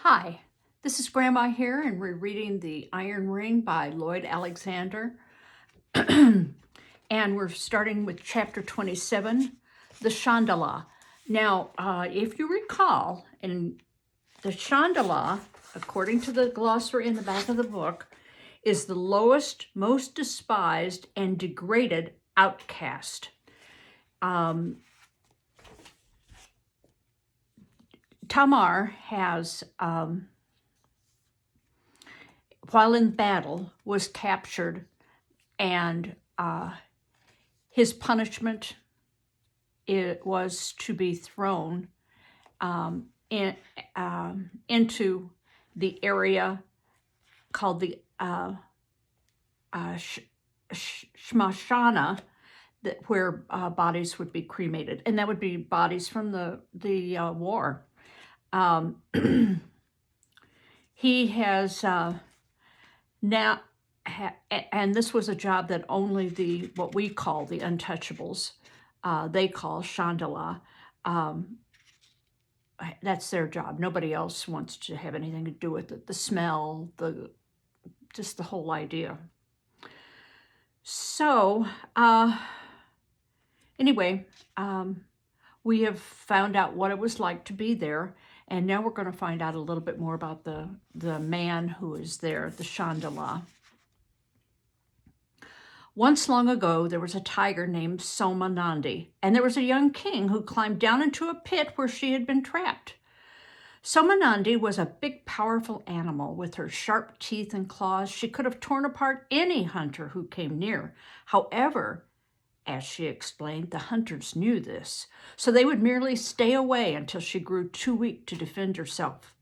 Hi, this is Grandma here, and we're reading The Iron Ring by Lloyd Alexander. And we're starting with chapter 27, the Chandala. Now, if you recall, in the Chandala, according to the glossary in the back of the book, is the lowest, most despised, and degraded outcast. Tamar has, while in battle, was captured, and his punishment was to be thrown into the area called the Shmashana, where bodies would be cremated, and that would be bodies from the war. He has now, and this was a job that only what we call the untouchables, they call Chandala. That's their job. Nobody else wants to have anything to do with it. The smell, just the whole idea. So, anyway, we have found out what it was like to be there, and now we're going to find out a little bit more about the man who is there, the Chandala. Once long ago, there was a tiger named Somanandi, and there was a young king who climbed down into a pit where she had been trapped. Somanandi was a big, powerful animal. With her sharp teeth and claws, she could have torn apart any hunter who came near. However, as she explained, the hunters knew this, so they would merely stay away until she grew too weak to defend herself.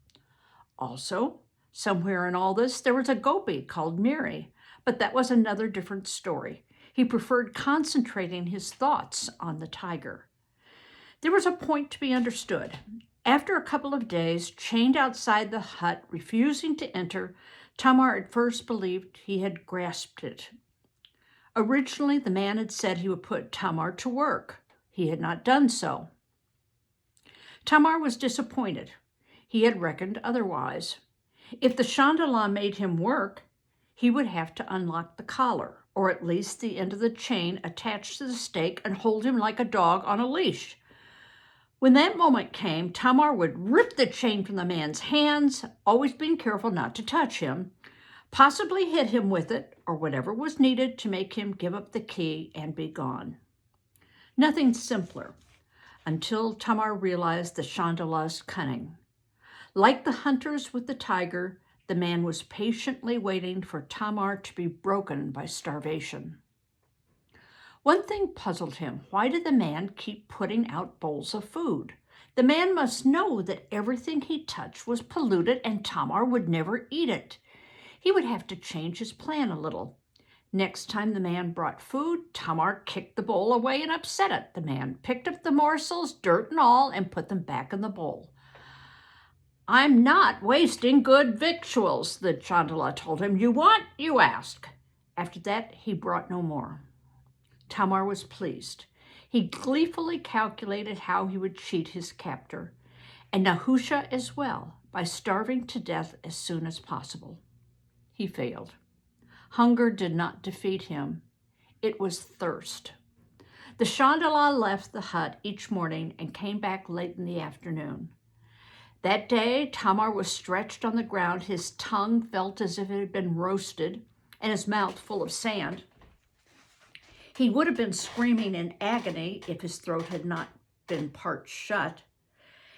Also, somewhere in all this, there was a gopi called Miri, but that was another different story. He preferred concentrating his thoughts on the tiger. There was a point to be understood. After a couple of days, chained outside the hut, refusing to enter, Tamar at first believed he had grasped it. Originally, the man had said he would put Tamar to work. He had not done so. Tamar was disappointed. He had reckoned otherwise. If the Chandala made him work, he would have to unlock the collar, or at least the end of the chain attached to the stake, and hold him like a dog on a leash. When that moment came, Tamar would rip the chain from the man's hands, always being careful not to touch him, possibly hit him with it, or whatever was needed to make him give up the key and be gone. Nothing simpler, until Tamar realized the Chandala's cunning. Like the hunters with the tiger, the man was patiently waiting for Tamar to be broken by starvation. One thing puzzled him. Why did the man keep putting out bowls of food? The man must know that everything he touched was polluted and Tamar would never eat it. He would have to change his plan a little. Next time the man brought food, Tamar kicked the bowl away and upset it. The man picked up the morsels, dirt and all, and put them back in the bowl. "I'm not wasting good victuals," the Chandala told him. "You want, you ask." After that, he brought no more. Tamar was pleased. He gleefully calculated how he would cheat his captor, and Nahusha as well, by starving to death as soon as possible. He failed. Hunger did not defeat him. It was thirst. The Chandala left the hut each morning and came back late in the afternoon. That day, Tamar was stretched on the ground. His tongue felt as if it had been roasted, and his mouth full of sand. He would have been screaming in agony if his throat had not been parched shut.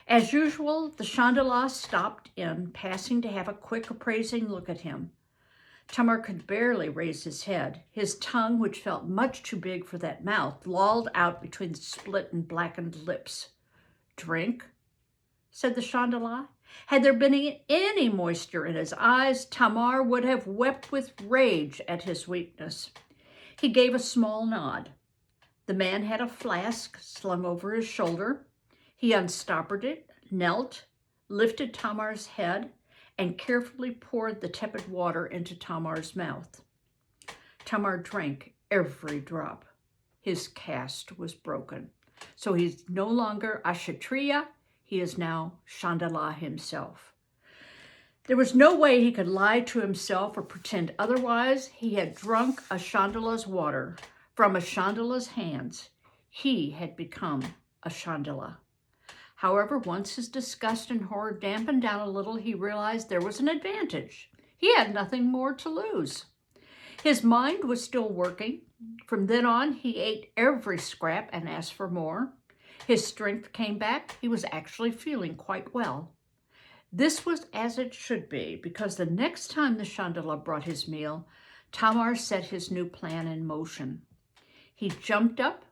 As usual, the Chandala stopped in, passing to have a quick, appraising look at him. Tamar could barely raise his head. His tongue, which felt much too big for that mouth, lolled out between the split and blackened lips. "Drink?" said the Chandala. Had there been any moisture in his eyes, Tamar would have wept with rage at his weakness. He gave a small nod. The man had a flask slung over his shoulder. He unstoppered it, knelt, lifted Tamar's head, and carefully poured the tepid water into Tamar's mouth. Tamar drank every drop. His caste was broken. So he's no longer a Kshatriya, he is now Chandala himself. There was no way he could lie to himself or pretend otherwise. He had drunk a Chandala's water from a Chandala's hands. He had become a Chandala. However, once his disgust and horror dampened down a little, he realized there was an advantage. He had nothing more to lose. His mind was still working. From then on, he ate every scrap and asked for more. His strength came back. He was actually feeling quite well. This was as it should be, because the next time the Chandala brought his meal, Tamar set his new plan in motion. He jumped up,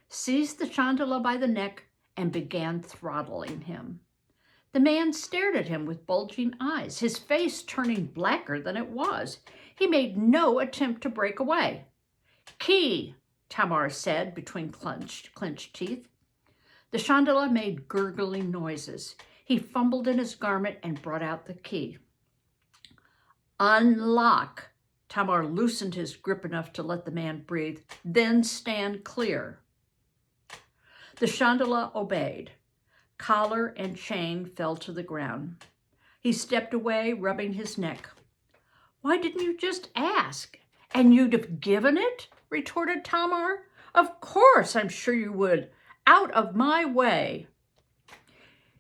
seized the Chandala by the neck, and began throttling him. The man stared at him with bulging eyes, his face turning blacker than it was. He made no attempt to break away. "Key," Tamar said between clenched teeth. The Chandala made gurgling noises. He fumbled in his garment and brought out the key. "Unlock." Tamar loosened his grip enough to let the man breathe. "Then stand clear." The Chandala obeyed. Collar and chain fell to the ground. He stepped away, rubbing his neck. "Why didn't you just ask? And you'd have given it?" retorted Tamar. "Of course, I'm sure you would. Out of my way."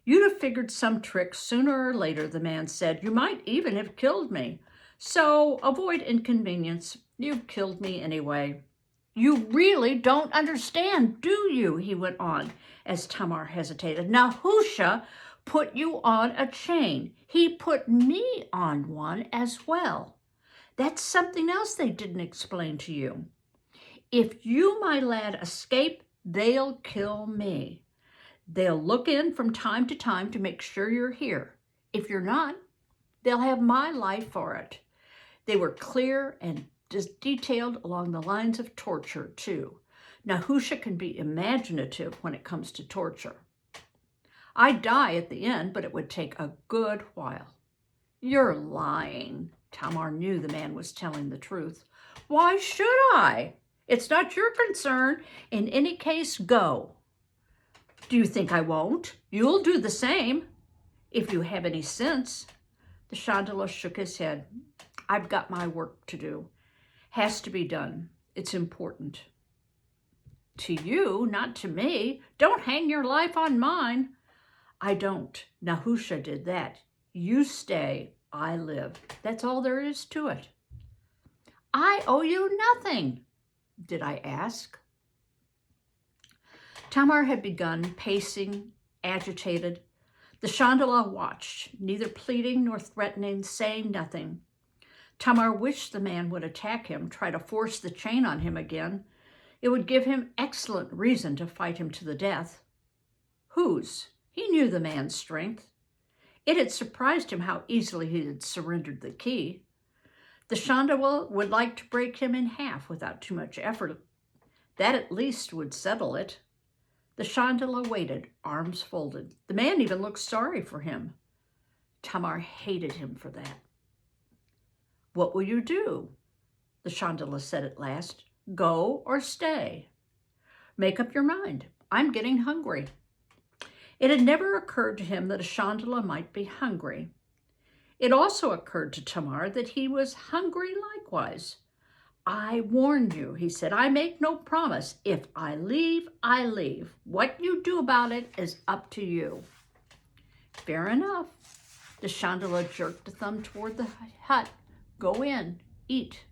"You'd have figured some trick sooner or later," the man said. "You might even have killed me. So avoid inconvenience. You've killed me anyway." "You really don't understand, do you?" he went on as Tamar hesitated. "Nahusha put you on a chain. He put me on one as well. That's something else they didn't explain to you. If you, my lad, escape, they'll kill me. They'll look in from time to time to make sure you're here. If you're not, they'll have my life for it." They were clear and detailed along the lines of torture, too. Nahusha can be imaginative when it comes to torture. "I'd die at the end, but it would take a good while." "You're lying." Tamar knew the man was telling the truth. "Why should I? It's not your concern. In any case, go." "Do you think I won't? You'll do the same, if you have any sense." The Chandala shook his head. "I've got my work to do. Has to be done. It's important." "To you, not to me. Don't hang your life on mine." "I don't. Nahusha did that. You stay, I live. That's all there is to it." "I owe you nothing." "Did I ask?" Tamar had begun, pacing, agitated. The Chandala watched, neither pleading nor threatening, saying nothing. Tamar wished the man would attack him, try to force the chain on him again. It would give him excellent reason to fight him to the death. Whose? He knew the man's strength. It had surprised him how easily he had surrendered the key. The Chandala would like to break him in half without too much effort. That at least would settle it. The Chandala waited, arms folded. The man even looked sorry for him. Tamar hated him for that. "What will you do?" the Chandala said at last. "Go or stay? Make up your mind. I'm getting hungry." It had never occurred to him that a Chandala might be hungry. It also occurred to Tamar that he was hungry likewise. "I warn you," he said. "I make no promise. If I leave, I leave. What you do about it is up to you." "Fair enough." The Chandala jerked a thumb toward the hut. "Go in, eat."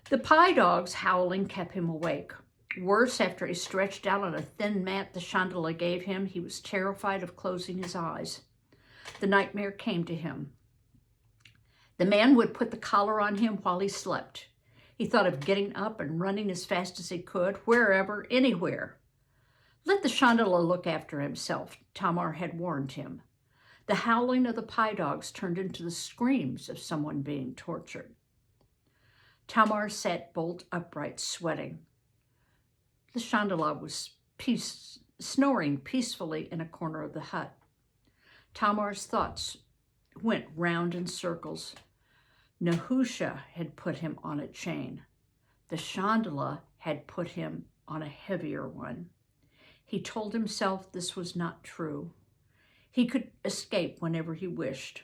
The pie dog's howling kept him awake. Worse, after he stretched out on a thin mat the Chandala gave him, he was terrified of closing his eyes. The nightmare came to him. The man would put the collar on him while he slept. He thought of getting up and running as fast as he could, wherever, anywhere. Let the Chandala look after himself, Tamar had warned him. The howling of the pie dogs turned into the screams of someone being tortured. Tamar sat bolt upright, sweating. The Chandala was snoring peacefully in a corner of the hut. Tamar's thoughts went round in circles. Nahusha had put him on a chain. The Chandala had put him on a heavier one. He told himself this was not true. He could escape whenever he wished.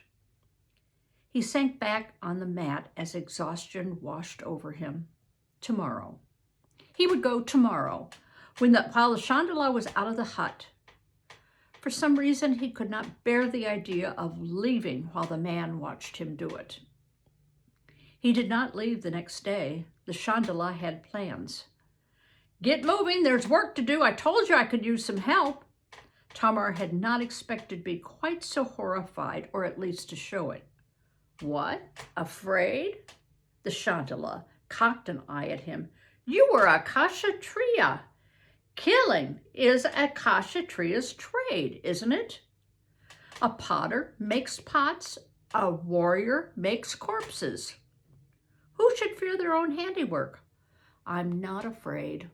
He sank back on the mat as exhaustion washed over him. Tomorrow. He would go tomorrow, while the Chandala was out of the hut. For some reason, he could not bear the idea of leaving while the man watched him do it. He did not leave the next day. The Chandala had plans. "Get moving, there's work to do. I told you I could use some help." Tamar had not expected to be quite so horrified, or at least to show it. "What? Afraid?" The Chandala cocked an eye at him. "You were a Kshatriya. Killing is a Kshatriya's trade, isn't it? A potter makes pots, a warrior makes corpses. Who should fear their own handiwork? I'm not afraid."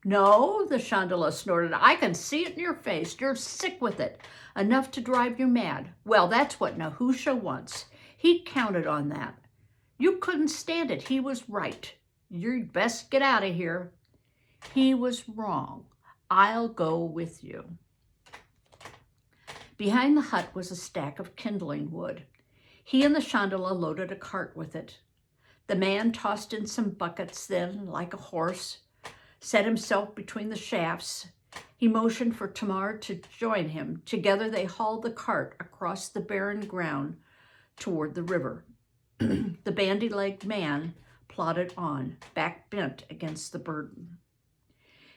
"No," the Chandala snorted. "I can see it in your face. You're sick with it, enough to drive you mad. Well, that's what Nahusha wants. He counted on that. You couldn't stand it. He was right. You'd best get out of here." "He was wrong. I'll go with you." Behind the hut was a stack of kindling wood. He and the Chandala loaded a cart with it. The man tossed in some buckets, then, like a horse, set himself between the shafts. He motioned for Tamar to join him. Together they hauled the cart across the barren ground toward the river. The bandy-legged man plodded on, back bent against the burden.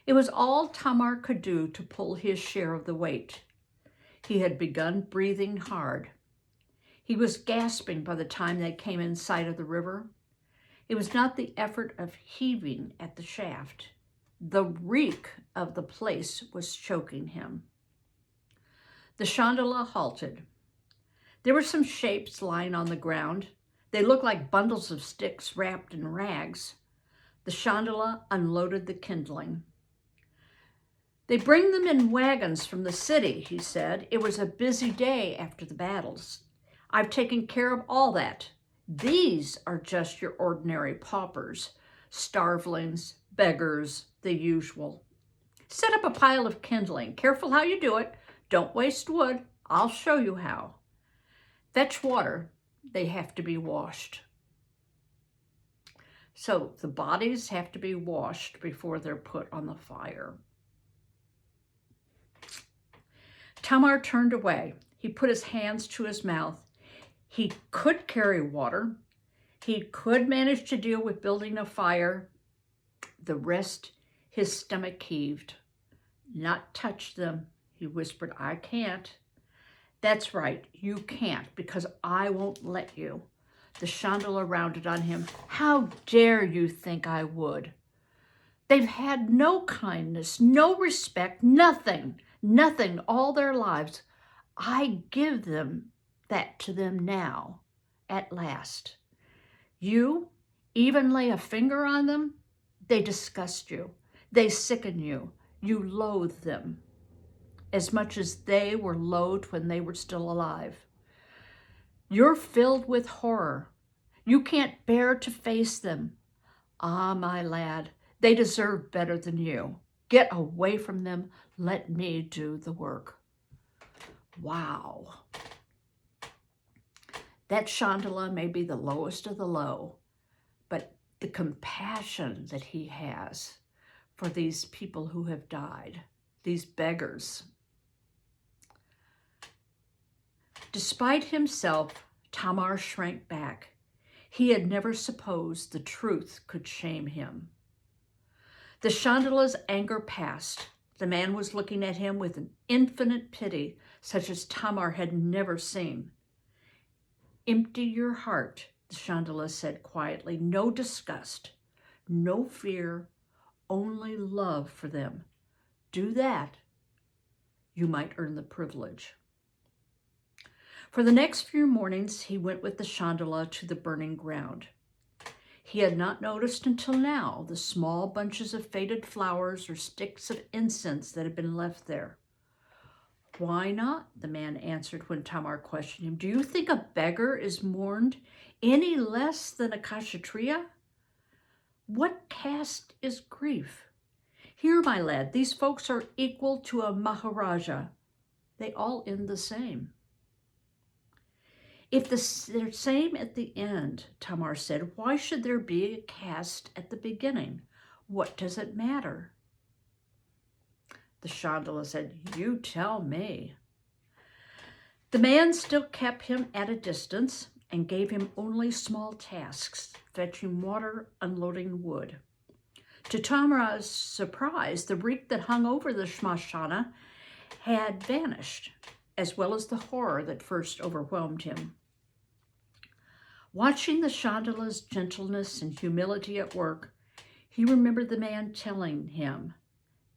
It was all Tamar could do to pull his share of the weight. He had begun breathing hard. He was gasping by the time they came in sight of the river. It was not the effort of heaving at the shaft. The reek of the place was choking him. The Chandala halted. There were some shapes lying on the ground. They looked like bundles of sticks wrapped in rags. The Chandala unloaded the kindling. "They bring them in wagons from the city," he said. "It was a busy day after the battles. I've taken care of all that. These are just your ordinary paupers, starvelings, beggars, the usual. Set up a pile of kindling. Careful how you do it. Don't waste wood. I'll show you how. Fetch water. They have to be washed." So the bodies have to be washed before they're put on the fire. Tamar turned away. He put his hands to his mouth. He could carry water. He could manage to deal with building a fire. The rest, his stomach heaved. "Not touch them," he whispered. "I can't." "That's right, you can't, because I won't let you." The Chandala rounded on him. "How dare you think I would? They've had no kindness, no respect, nothing all their lives. I give that to them now, at last. You even lay a finger on them? They disgust you. They sicken you. You loathe them as much as they were loathed when they were still alive. You're filled with horror. You can't bear to face them. Ah, my lad, they deserve better than you. Get away from them. Let me do the work." Wow. That Chandala may be the lowest of the low, but the compassion that he has for these people who have died, these beggars. Despite himself, Tamar shrank back. He had never supposed the truth could shame him. The Chandala's anger passed. The man was looking at him with an infinite pity, such as Tamar had never seen. "Empty your heart," the Chandala said quietly. "No disgust, no fear, only love for them. Do that. You might earn the privilege." For the next few mornings, he went with the Chandala to the burning ground. He had not noticed until now the small bunches of faded flowers or sticks of incense that had been left there. "Why not?" the man answered when Tamar questioned him. "Do you think a beggar is mourned any less than a Kshatriya? What caste is grief? Here, my lad, these folks are equal to a Maharaja. They all end the same." If they're same at the end, Tamar said, why should there be a caste at the beginning? What does it matter? The Chandala said, you tell me. The man still kept him at a distance and gave him only small tasks, fetching water, unloading wood. To Tamar's surprise, the reek that hung over the Shmashana had vanished, as well as the horror that first overwhelmed him. Watching the Chandala's gentleness and humility at work, he remembered the man telling him,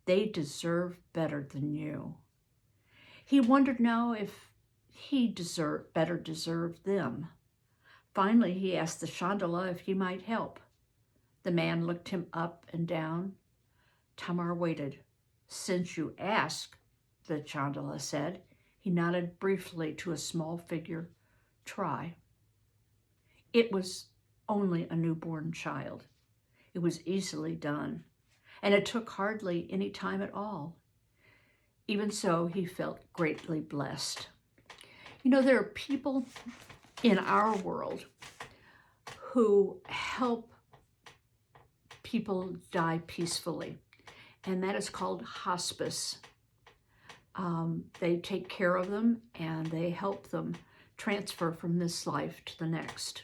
they deserve better than you. He wondered now if he better deserved them. Finally, he asked the Chandala if he might help. The man looked him up and down. Tamar waited. Since you ask, the Chandala said. He nodded briefly to a small figure. Try. It was only a newborn child. It was easily done, and it took hardly any time at all. Even so, he felt greatly blessed. You know, there are people in our world who help people die peacefully, and that is called hospice. They take care of them and they help them transfer from this life to the next.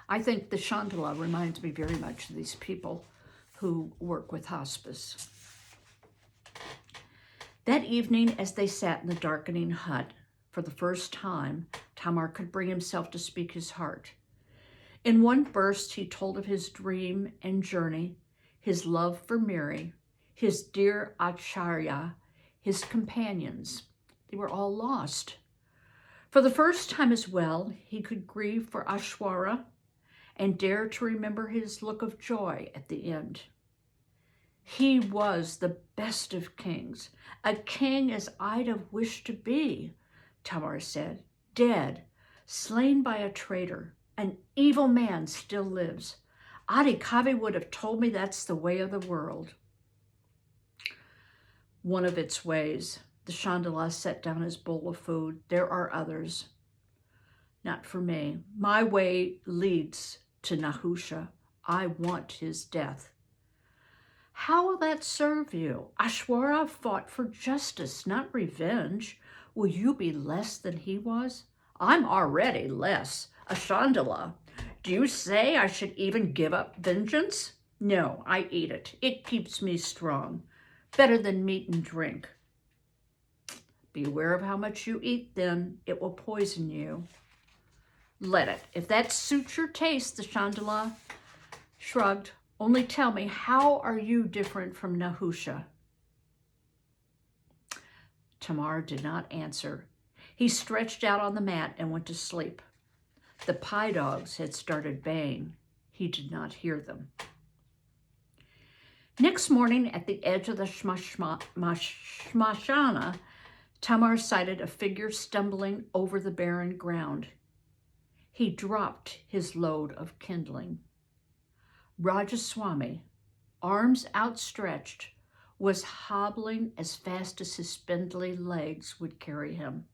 I think the Chandala reminds me very much of these people who work with hospice. That evening, as they sat in the darkening hut, for the first time, Tamar could bring himself to speak his heart. In one burst, he told of his dream and journey, his love for Mary, his dear Acharya, his companions. They were all lost. For the first time as well, he could grieve for Ashwara and dare to remember his look of joy at the end. He was the best of kings, a king as I'd have wished to be, Tamar said. Dead, slain by a traitor, an evil man still lives. Adi Kavi would have told me that's the way of the world. One of its ways. The Chandala set down his bowl of food. There are others. Not for me. My way leads to Nahusha. I want his death. How will that serve you? Ashwara fought for justice, not revenge. Will you be less than he was? I'm already less. A Chandala. Do you say I should even give up vengeance? No, I eat it. It keeps me strong. Better than meat and drink. Beware of how much you eat, then. It will poison you. Let it. If that suits your taste, the Chandala shrugged. Only tell me, how are you different from Nahusha? Tamar did not answer. He stretched out on the mat and went to sleep. The pie dogs had started baying. He did not hear them. Next morning, at the edge of the Shmashana, Tamar sighted a figure stumbling over the barren ground. He dropped his load of kindling. Rajaswami, arms outstretched, was hobbling as fast as his spindly legs would carry him.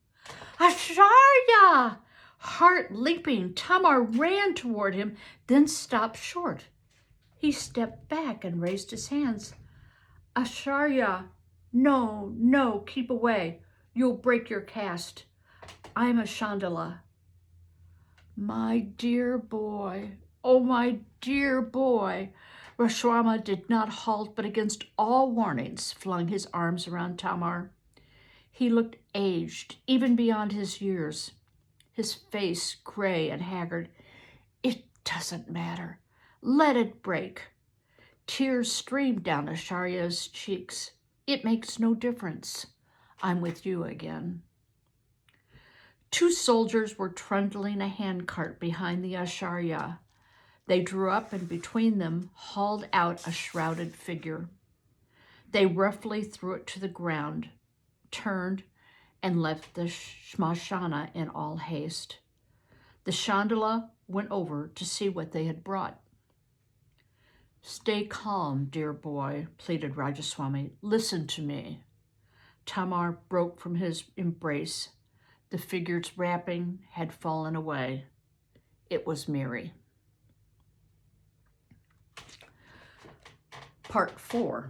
Acharya! Heart leaping, Tamar ran toward him, then stopped short. He stepped back and raised his hands. Acharya, no, no, keep away. You'll break your caste. I'm a Chandala. My dear boy, oh my dear boy. Rashwama did not halt, but against all warnings flung his arms around Tamar. He looked aged, even beyond his years, his face gray and haggard. It doesn't matter. Let it break. Tears streamed down Acharya's cheeks. It makes no difference. I'm with you again. Two soldiers were trundling a handcart behind the Acharya. They drew up and between them hauled out a shrouded figure. They roughly threw it to the ground, turned, and left the Shmashana in all haste. The Chandala went over to see what they had brought. Stay calm, dear boy, pleaded Rajaswami. Listen to me. Tamar broke from his embrace. The figure's wrapping had fallen away. It was Mary. Part 4.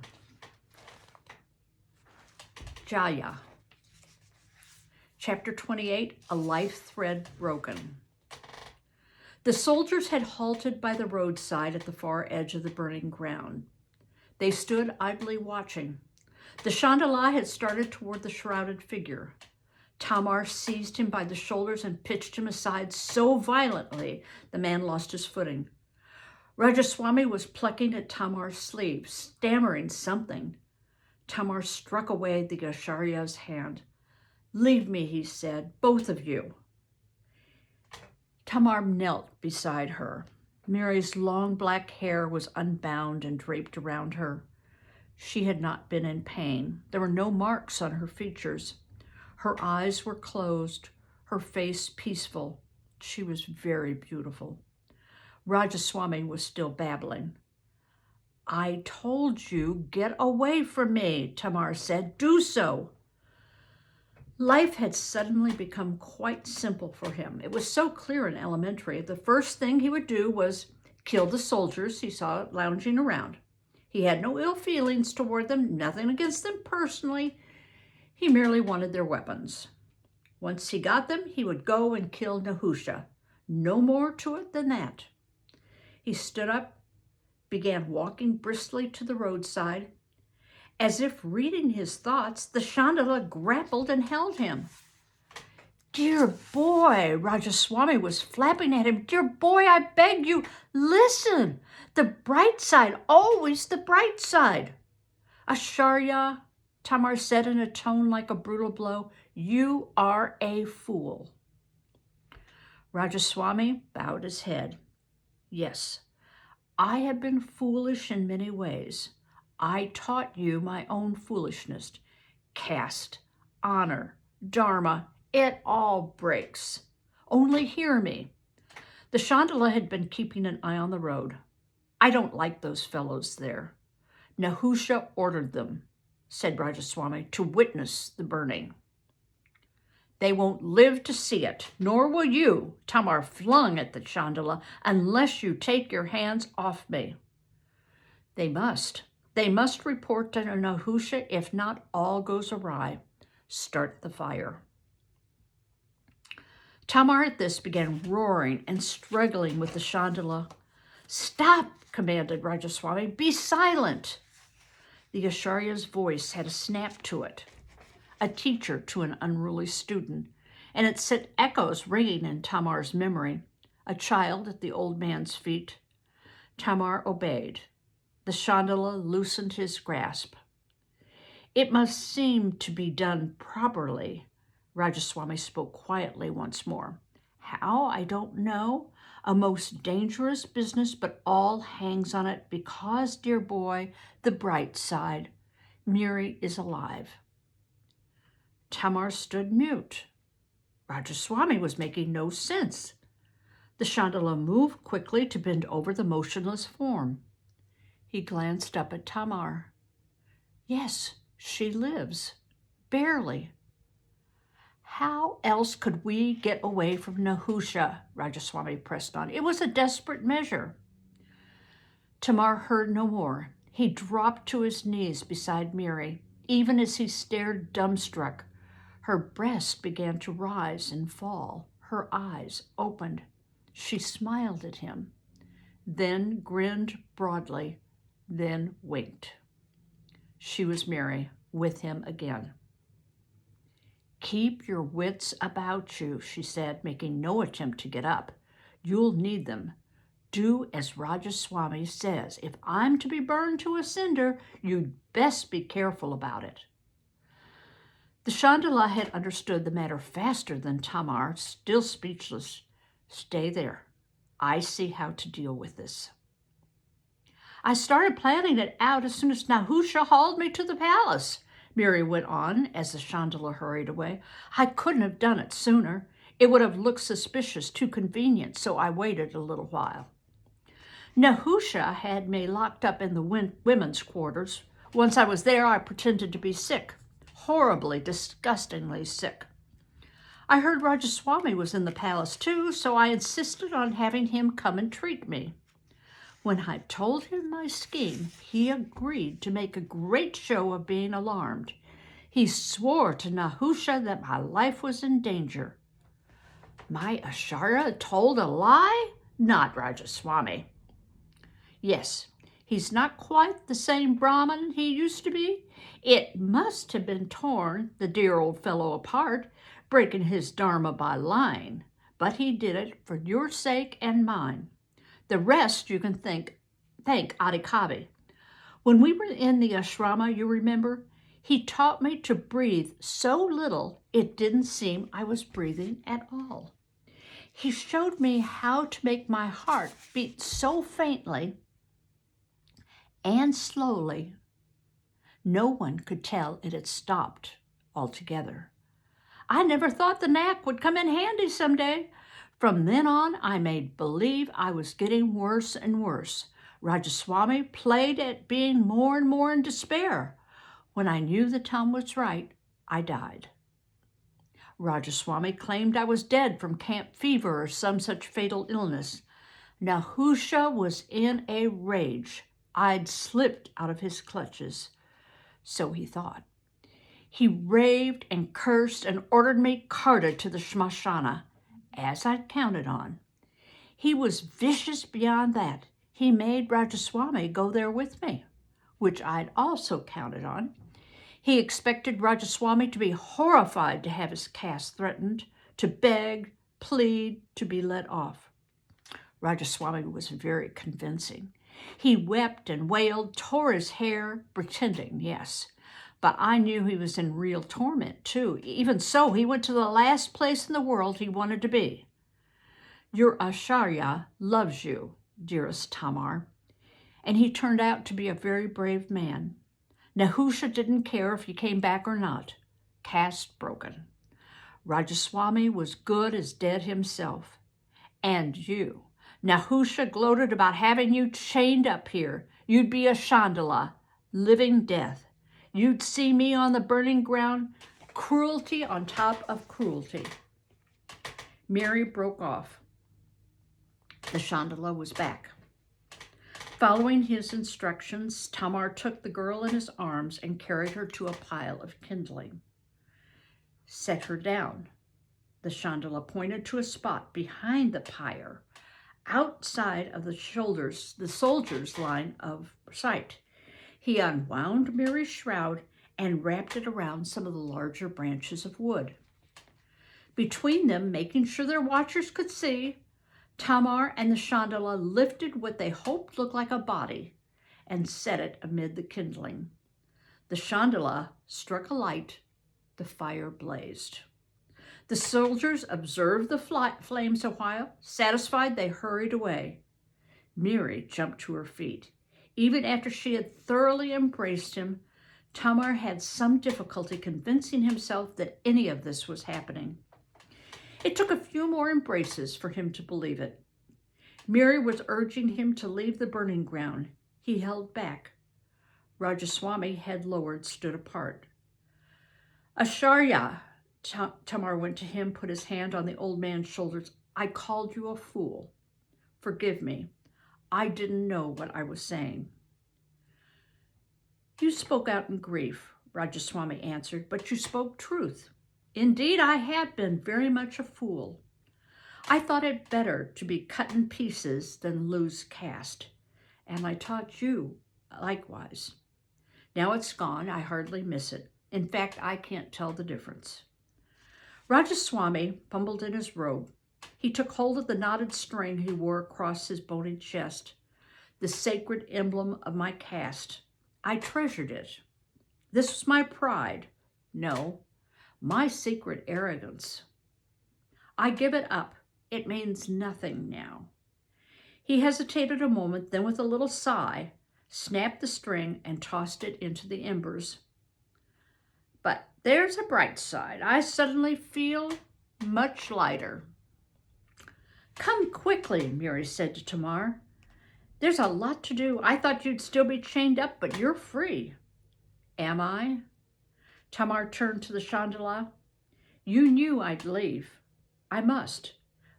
Jaya. Chapter 28, A Life Thread Broken. The soldiers had halted by the roadside at the far edge of the burning ground. They stood idly watching. The Chandala had started toward the shrouded figure. Tamar seized him by the shoulders and pitched him aside so violently the man lost his footing. Rajaswami was plucking at Tamar's sleeve, stammering something. Tamar struck away the Acharya's hand. "Leave me," he said, "both of you." Tamar knelt beside her. Mary's long black hair was unbound and draped around her. She had not been in pain. There were no marks on her features. Her eyes were closed, her face peaceful. She was very beautiful. Rajaswami was still babbling. "I told you, get away from me," Tamar said. "Do so." Life had suddenly become quite simple for him. It was so clear in elementary. The first thing he would do was kill the soldiers he saw lounging around. He had no ill feelings toward them, nothing against them personally. He merely wanted their weapons. Once he got them, he would go and kill Nahusha. No more to it than that. He stood up, began walking briskly to the roadside. As if reading his thoughts, the Chandala grappled and held him. "Dear boy," Rajaswami was flapping at him. "Dear boy, I beg you, listen. The bright side, always the bright side." "Acharya," Tamar said in a tone like a brutal blow, "you are a fool." Rajaswami bowed his head. "Yes, I have been foolish in many ways. I taught you my own foolishness. Caste, honor, dharma, it all breaks. Only hear me." The Chandala had been keeping an eye on the road. "I don't like those fellows there. Nahusha ordered them," said Rajaswami, "to witness the burning." "They won't live to see it, nor will you," Tamar flung at the Chandala, "unless you take your hands off me." They must. They must report to Nahusha. If not, all goes awry. Start the fire. Tamar at this began roaring and struggling with the Chandala. "Stop," commanded Rajaswami. "Be silent." The Acharya's voice had a snap to it, a teacher to an unruly student, and it set echoes ringing in Tamar's memory. A child at the old man's feet. Tamar obeyed. The Chandala loosened his grasp. "It must seem to be done properly." Rajaswami spoke quietly once more. "How, I don't know. A most dangerous business, but all hangs on it because, dear boy, the bright side. Miri is alive." Tamar stood mute. Rajaswami was making no sense. The Chandala moved quickly to bend over the motionless form. He glanced up at Tamar. "Yes, she lives. Barely." "How else could we get away from Nahusha?" Rajaswami pressed on. "It was a desperate measure." Tamar heard no more. He dropped to his knees beside Miri. Even as he stared dumbstruck, her breast began to rise and fall. Her eyes opened. She smiled at him, then grinned broadly, then winked. She was Mary, with him again. "Keep your wits about you," she said, making no attempt to get up. "You'll need them. Do as Rajaswami says. If I'm to be burned to a cinder, you'd best be careful about it." The Chandala had understood the matter faster than Tamar, still speechless. "Stay there. I see how to deal with this." "I started planning it out as soon as Nahusha hauled me to the palace," Mary went on as the Chandala hurried away. "I couldn't have done it sooner. It would have looked suspicious, too convenient, so I waited a little while. Nahusha had me locked up in the women's quarters. Once I was there, I pretended to be sick, horribly, disgustingly sick. I heard Rajaswami was in the palace too, so I insisted on having him come and treat me. When I told him my scheme, he agreed to make a great show of being alarmed. He swore to Nahusha that my life was in danger. My Acharya told a lie? Not Rajaswami. Yes, he's not quite the same Brahmin he used to be. It must have been torn, the dear old fellow, apart, breaking his dharma by lying. But he did it for your sake and mine. The rest you can thank Adhikavi. When we were in the ashrama, you remember, he taught me to breathe so little it didn't seem I was breathing at all. He showed me how to make my heart beat so faintly and slowly, no one could tell it had stopped altogether. I never thought the knack would come in handy someday. From then on, I made believe I was getting worse and worse. Rajaswami played at being more and more in despair. When I knew the time was right, I died. Rajaswami claimed I was dead from camp fever or some such fatal illness. Nahusha was in a rage. I'd slipped out of his clutches. So he thought. He raved and cursed and ordered me carted to the shamashana, as I'd counted on. He was vicious beyond that. He made Rajaswami go there with me, which I'd also counted on. He expected Rajaswami to be horrified to have his caste threatened, to beg, plead, to be let off. Rajaswami was very convincing. He wept and wailed, tore his hair, pretending, yes. But I knew he was in real torment, too. Even so, he went to the last place in the world he wanted to be. Your Acharya loves you, dearest Tamar, and he turned out to be a very brave man. Nahusha didn't care if you came back or not. Caste broken. Rajaswami was good as dead himself. And you. Nahusha gloated about having you chained up here. You'd be a Chandala, living death. You'd see me on the burning ground, cruelty on top of cruelty. Mary broke off. The Chandala was back. Following his instructions, Tamar took the girl in his arms and carried her to a pile of kindling. Set her down. The Chandala pointed to a spot behind the pyre, outside of the soldier's line of sight. He unwound Mary's shroud and wrapped it around some of the larger branches of wood. Between them, making sure their watchers could see, Tamar and the Chandala lifted what they hoped looked like a body and set it amid the kindling. The Chandala struck a light. The fire blazed. The soldiers observed the flames a while. Satisfied, they hurried away. Mary jumped to her feet. Even after she had thoroughly embraced him, Tamar had some difficulty convincing himself that any of this was happening. It took a few more embraces for him to believe it. Mary was urging him to leave the burning ground. He held back. Rajaswami, head lowered, stood apart. Acharya, Tamar went to him, put his hand on the old man's shoulders. I called you a fool. Forgive me. I didn't know what I was saying. You spoke out in grief, Rajaswami answered, but you spoke truth. Indeed, I had been very much a fool. I thought it better to be cut in pieces than lose caste, and I taught you likewise. Now it's gone, I hardly miss it. In fact, I can't tell the difference. Rajaswami fumbled in his robe. He took hold of the knotted string he wore across his bony chest, the sacred emblem of my caste. I treasured it. This was my pride. No, my secret arrogance. I give it up. It means nothing now. He hesitated a moment, then with a little sigh, snapped the string and tossed it into the embers. But there's a bright side. I suddenly feel much lighter. Come quickly, Mary said to Tamar. There's a lot to do. I thought you'd still be chained up, but you're free. Am I? Tamar turned to the Chandala. You knew I'd leave. I must,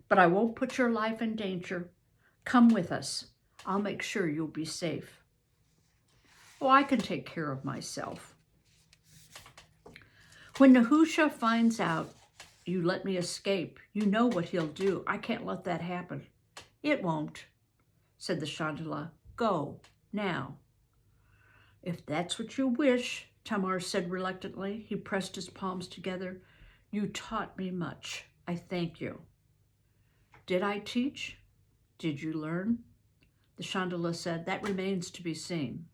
but I won't put your life in danger. Come with us. I'll make sure you'll be safe. Oh, I can take care of myself. When Nahusha finds out you let me escape, you know what he'll do. I can't let that happen. It won't, said the Chandala. Go, now. If that's what you wish, Tamar said reluctantly. He pressed his palms together. You taught me much. I thank you. Did I teach? Did you learn? The Chandala said, that remains to be seen.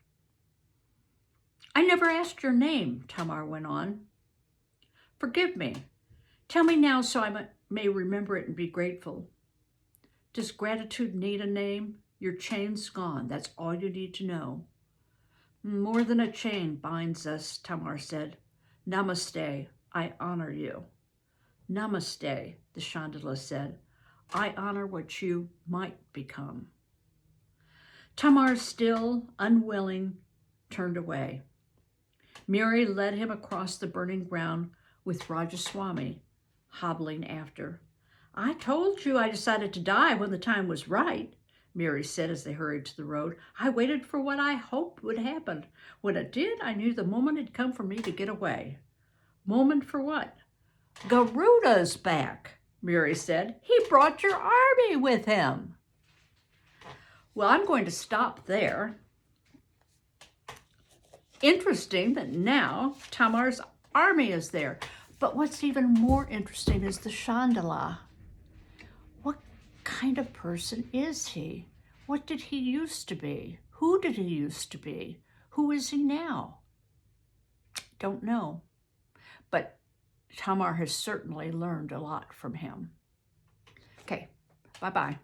I never asked your name, Tamar went on. Forgive me. Tell me now so I may remember it and be grateful. Does gratitude need a name? Your chain's gone. That's all you need to know. More than a chain binds us, Tamar said. Namaste, I honor you. Namaste, the Chandala said. I honor what you might become. Tamar, still unwilling, turned away. Mary led him across the burning ground with Rajaswami hobbling after. I told you I decided to die when the time was right, Mary said as they hurried to the road. I waited for what I hoped would happen. When it did, I knew the moment had come for me to get away. Moment for what? Garuda's back, Mary said. He brought your army with him. Well, I'm going to stop there. Interesting that now Tamar's army is there. But what's even more interesting is the Chandala. What kind of person is he? What did he used to be? Who did he used to be? Who is he now? Don't know. But Tamar has certainly learned a lot from him. Okay, bye-bye.